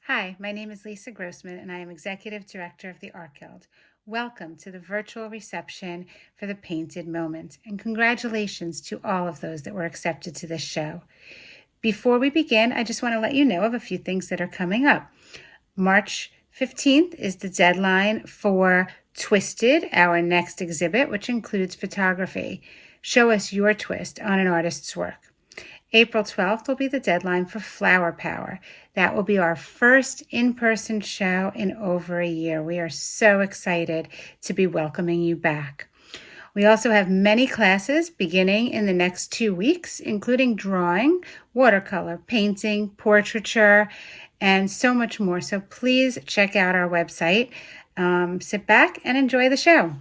Hi, my name is Lisa Grossman, and I am Executive Director of the Art Guild. Welcome to the virtual reception for the Painted Moment, and congratulations to all of those that were accepted to this show. Before we begin, I just want to let you know of a few things that are coming up. March 15th is the deadline for Twisted, our next exhibit, which includes photography. Show us your twist on an artist's work. April 12th will be the deadline for Flower Power. That will be our first in-person show in over a year. We are so excited to be welcoming you back. We also have many classes beginning in the next 2 weeks, including drawing, watercolor, painting, portraiture, and so much more. So please check out our website. Sit back and enjoy the show.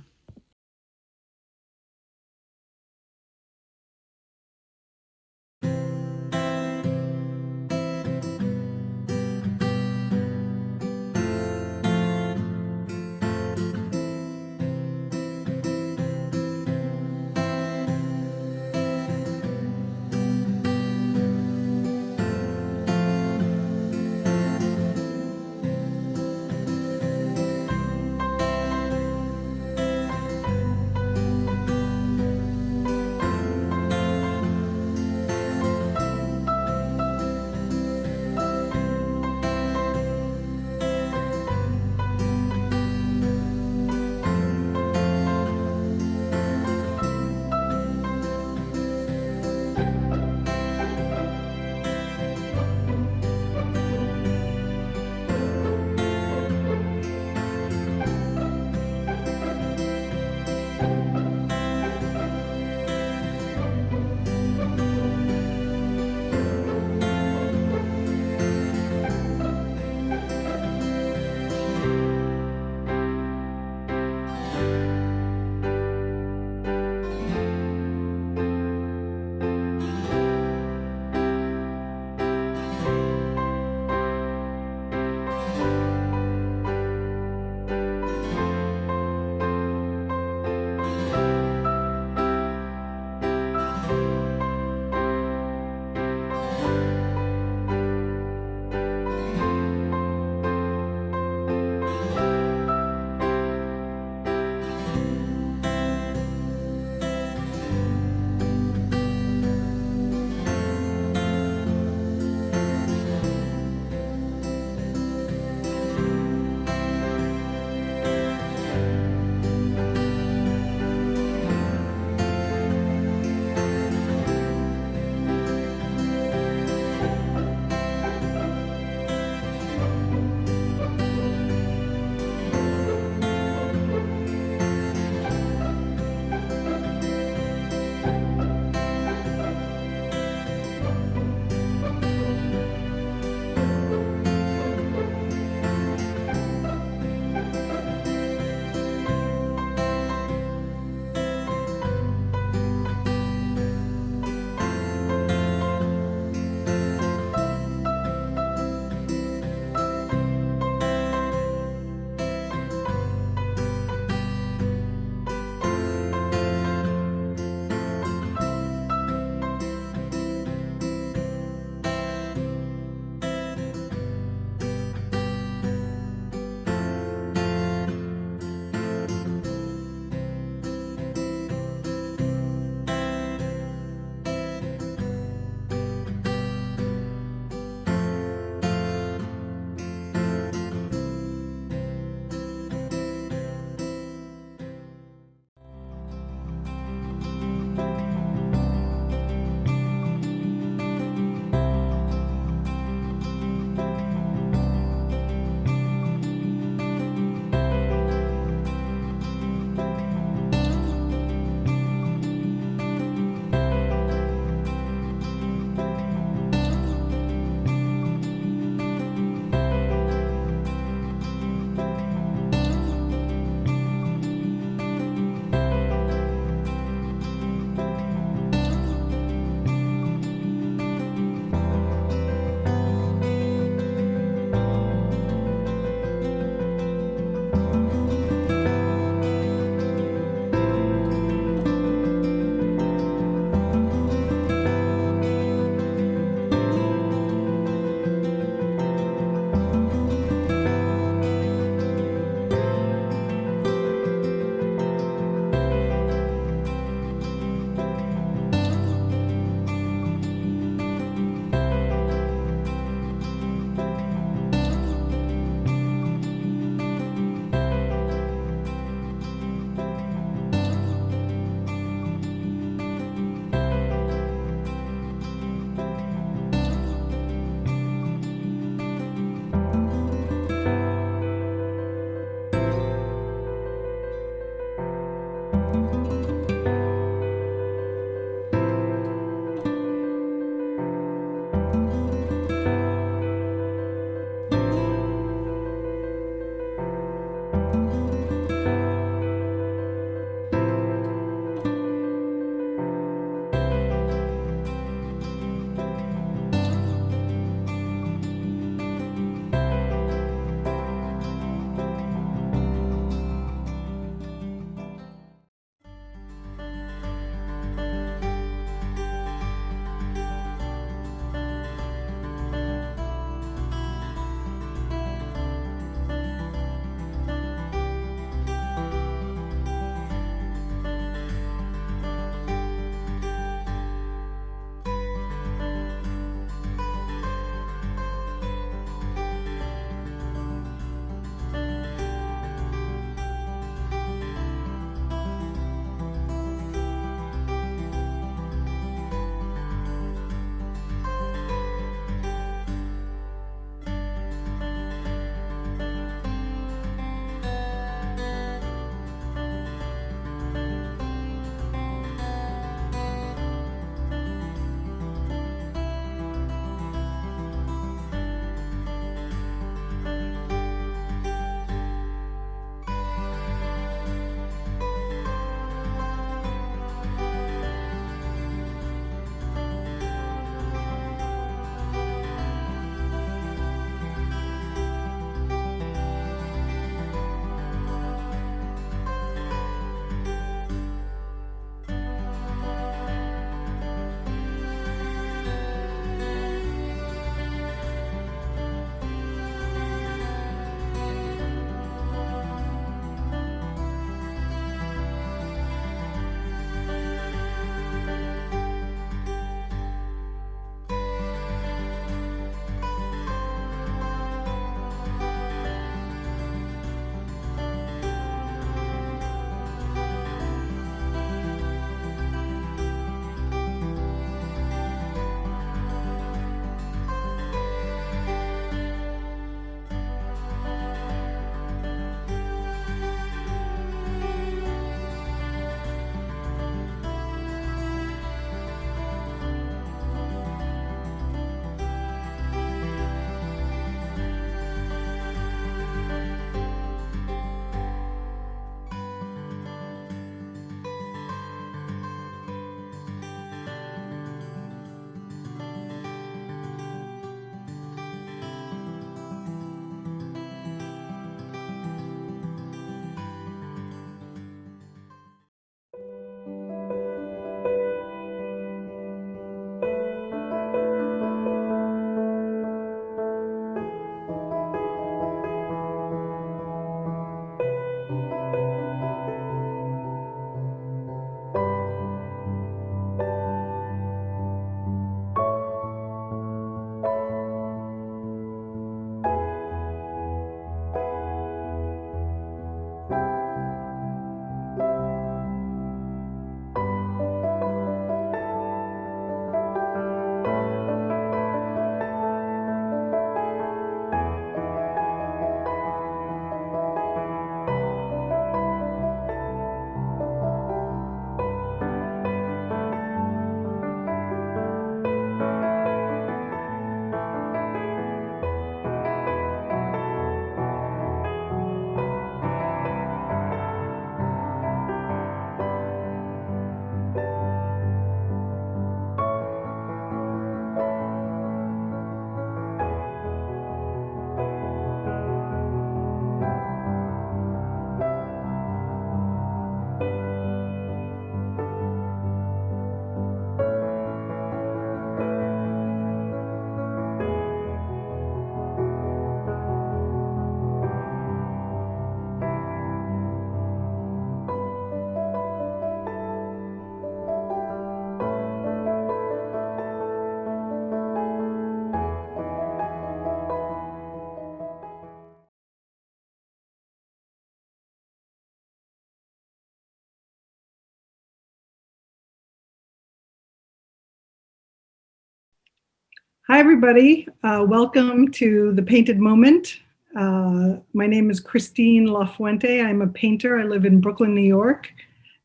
Hi, everybody. Welcome to The Painted Moment. My name is Christine Lafuente. I'm a painter. I live in Brooklyn, New York,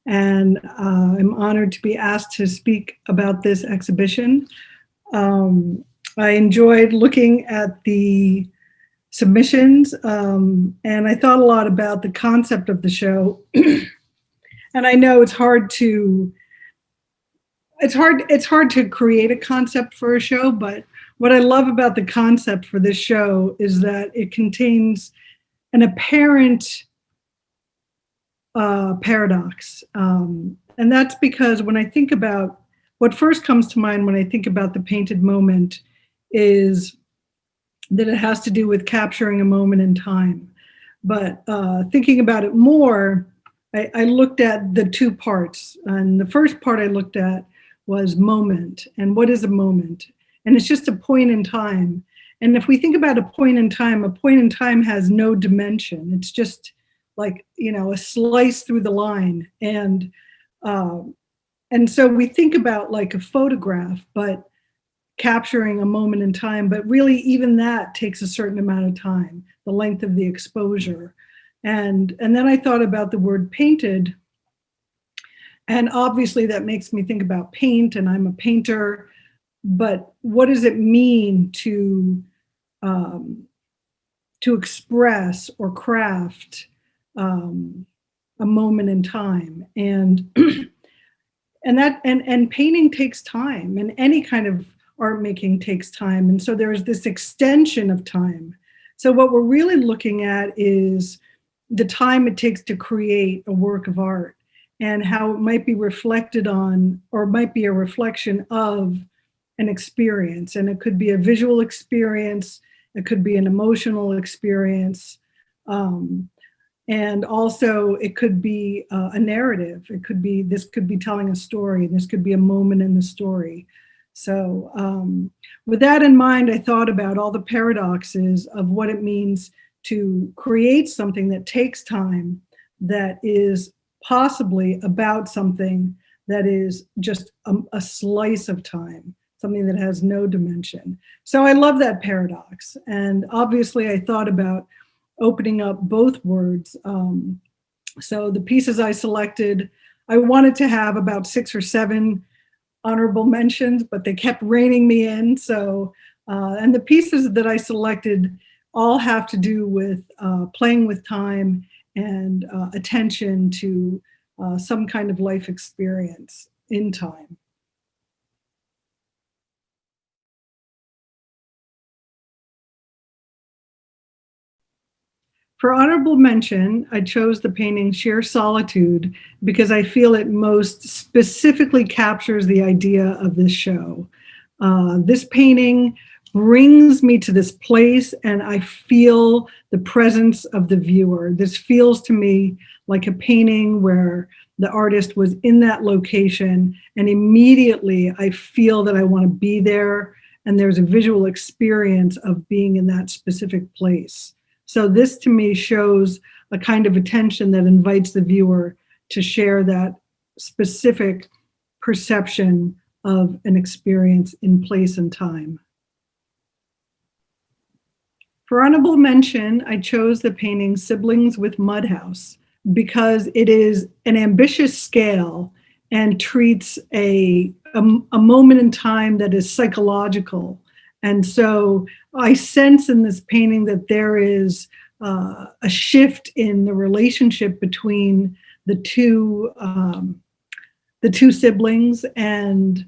and I'm honored to be asked to speak about this exhibition. I enjoyed looking at the submissions, and I thought a lot about the concept of the show. And I know it's hard to create a concept for a show, but what I love about the concept for this show is that it contains an apparent paradox. And that's because when I think about what first comes to mind when I think about the painted moment is that it has to do with capturing a moment in time. But thinking about it more, I looked at the two parts. And the first part I looked at was moment. And what is a moment? And it's just a point in time. And if we think about a point in time has no dimension. It's just like, a slice through the line. And so we think about like a photograph, but capturing a moment in time, but really even that takes a certain amount of time, the length of the exposure. And then I thought about the word painted, and obviously that makes me think about paint, and I'm a painter, but what does it mean to express or craft a moment in time? And and painting takes time, and any kind of art making takes time. And so there's this extension of time. So what we're really looking at is the time it takes to create a work of art and how it might be reflected on, or might be a reflection of, an experience. And it could be a visual experience, it could be an emotional experience. And also it could be a narrative. This could be telling a story. This could be a moment in the story. So with that in mind, I thought about all the paradoxes of what it means to create something that takes time, that is possibly about something that is just a slice of time, something that has no dimension. So I love that paradox. And obviously I thought about opening up both words. So the pieces I selected, I wanted to have about 6 or 7 honorable mentions, but they kept reining me in. So, and the pieces that I selected all have to do with playing with time and attention to some kind of life experience in time. For honorable mention, I chose the painting Sheer Solitude because I feel it most specifically captures the idea of this show. This painting brings me to this place and I feel the presence of the viewer. This feels to me like a painting where the artist was in that location and immediately I feel that I want to be there, and there's a visual experience of being in that specific place. So this to me shows a kind of attention that invites the viewer to share that specific perception of an experience in place and time. For honorable mention, I chose the painting Siblings with Mudhouse because it is an ambitious scale and treats a moment in time that is psychological. And so I sense in this painting that there is a shift in the relationship between the two siblings. And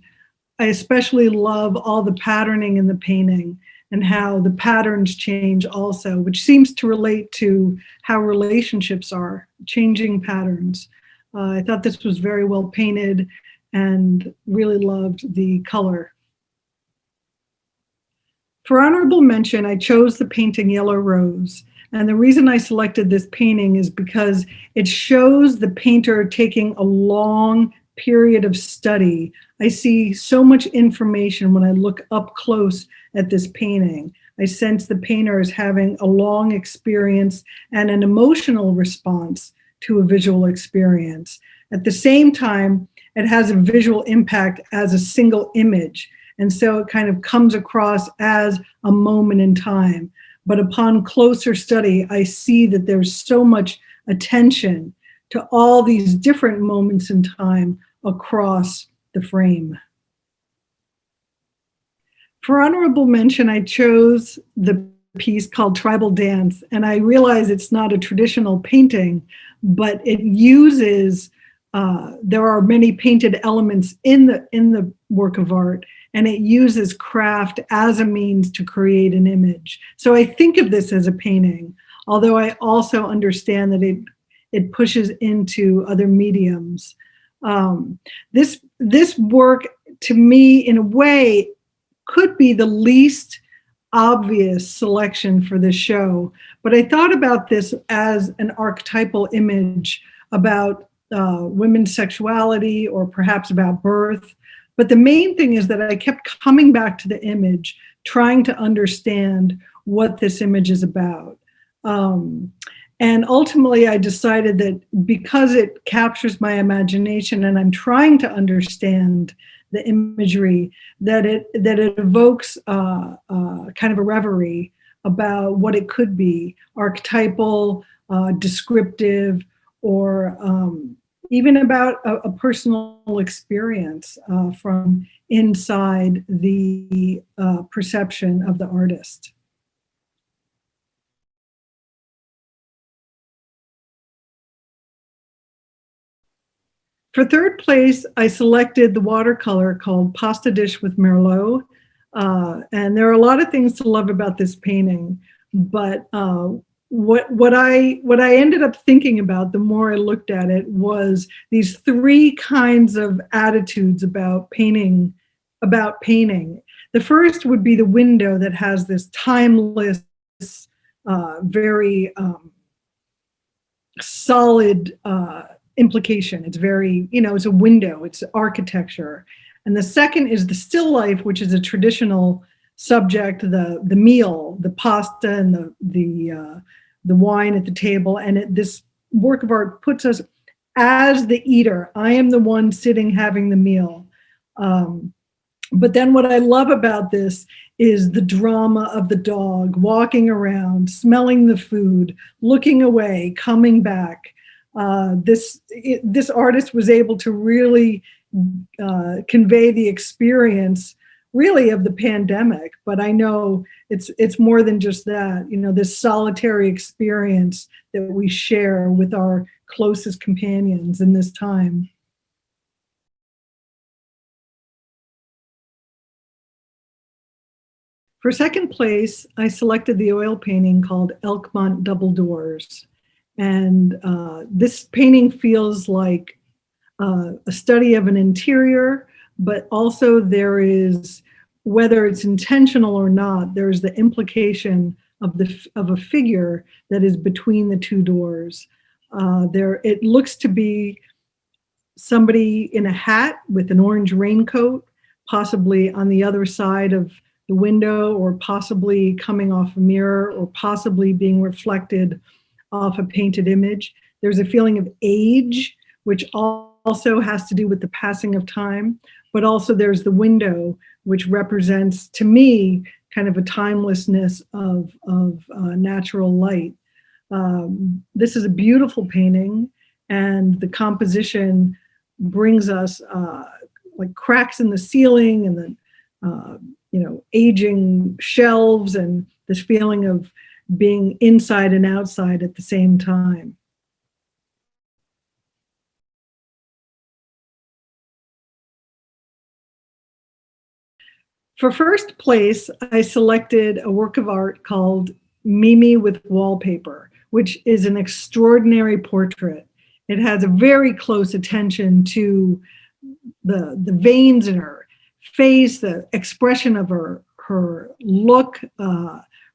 I especially love all the patterning in the painting and how the patterns change also, which seems to relate to how relationships are, changing patterns. I thought this was very well painted and really loved the color. For honorable mention, I chose the painting Yellow Rose. And the reason I selected this painting is because it shows the painter taking a long period of study. I see so much information when I look up close at this painting. I sense the painter is having a long experience and an emotional response to a visual experience. At the same time, it has a visual impact as a single image. And so it kind of comes across as a moment in time. But upon closer study, I see that there's so much attention to all these different moments in time across the frame. For honorable mention, I chose the piece called Tribal Dance, and I realize it's not a traditional painting, but it uses, there are many painted elements in the work of art, and it uses craft as a means to create an image. So I think of this as a painting, although I also understand that it pushes into other mediums. This work, to me, in a way, could be the least obvious selection for the show, but I thought about this as an archetypal image about women's sexuality, or perhaps about birth. But the main thing is that I kept coming back to the image, trying to understand what this image is about. And ultimately, I decided that because it captures my imagination and I'm trying to understand the imagery, that it evokes kind of a reverie about what it could be, archetypal, descriptive, or even about a personal experience from inside the perception of the artist. For third place, I selected the watercolor called Pasta Dish with Merlot. And there are a lot of things to love about this painting, but what I ended up thinking about the more I looked at it was these three kinds of attitudes about painting. The first would be the window that has this timeless, very solid implication. It's very, it's a window, it's architecture. And the second is the still life, which is a traditional subject, the meal, the pasta and the wine at the table. And this work of art puts us as the eater. I am the one sitting having the meal. But then what I love about this is the drama of the dog walking around, smelling the food, looking away, coming back. This artist was able to really convey the experience really of the pandemic, but I know it's more than just that, this solitary experience that we share with our closest companions in this time. For second place, I selected the oil painting called Elkmont Double Doors. And this painting feels like a study of an interior, but also there is, whether it's intentional or not, there's the implication of a figure that is between the two doors. It looks to be somebody in a hat with an orange raincoat, possibly on the other side of the window, or possibly coming off a mirror, or possibly being reflected off a painted image. There's a feeling of age, which also has to do with the passing of time, but also there's the window, which represents, to me, kind of a timelessness of natural light. This is a beautiful painting, and the composition brings us like cracks in the ceiling, and the aging shelves, and this feeling of being inside and outside at the same time. For first place, I selected a work of art called Mimi with Wallpaper, which is an extraordinary portrait. It has a very close attention to the veins in her face, the expression of her look,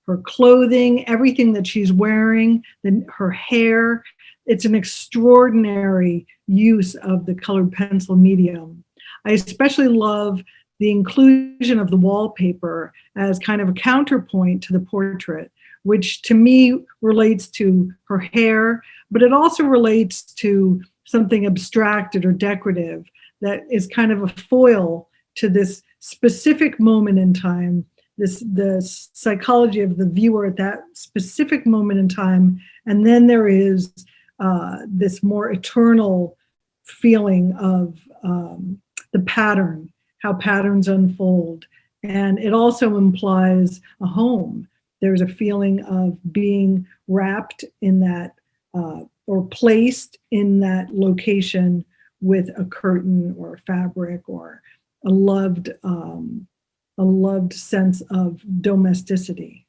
her clothing, everything that she's wearing, her hair. It's an extraordinary use of the colored pencil medium. I especially love the inclusion of the wallpaper as kind of a counterpoint to the portrait, which to me relates to her hair, but it also relates to something abstracted or decorative that is kind of a foil to this specific moment in time, the psychology of the viewer at that specific moment in time, and then there is this more eternal feeling of the pattern, how patterns unfold. And it also implies a home. There's a feeling of being wrapped in that or placed in that location with a curtain or a fabric or a loved sense of domesticity.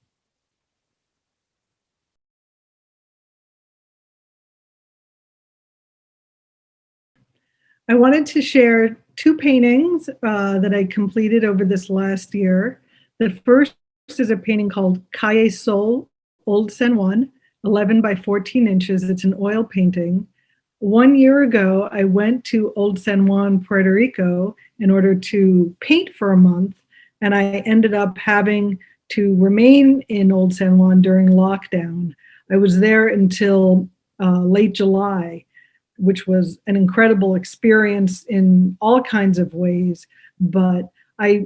I wanted to share two paintings that I completed over this last year. The first is a painting called Calle Sol, Old San Juan, 11 by 14 inches. It's an oil painting. 1 year ago, I went to Old San Juan, Puerto Rico, in order to paint for a month, and I ended up having to remain in Old San Juan during lockdown. I was there until late July, which was an incredible experience in all kinds of ways. But I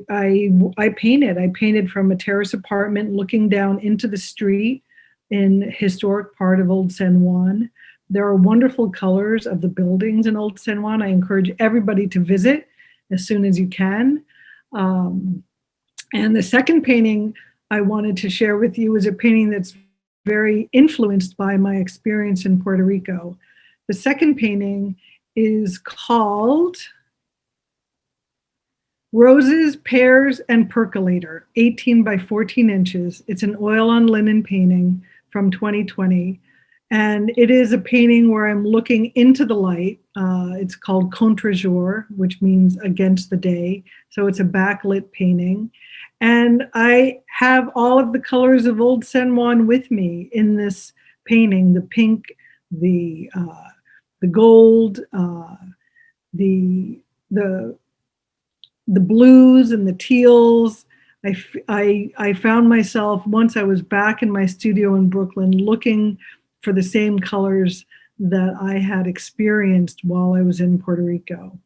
painted. I painted from a terrace apartment looking down into the street in historic part of Old San Juan. There are wonderful colors of the buildings in Old San Juan. I encourage everybody to visit as soon as you can. And the second painting I wanted to share with you is a painting that's very influenced by my experience in Puerto Rico. The second painting is called Roses, Pears, and Percolator, 18 by 14 inches. It's an oil on linen painting from 2020. And it is a painting where I'm looking into the light. It's called Contre-jour, which means against the day. So it's a backlit painting. And I have all of the colors of Old San Juan with me in this painting, the pink, the gold, the blues and the teals. I found myself, once I was back in my studio in Brooklyn, looking for the same colors that I had experienced while I was in Puerto Rico.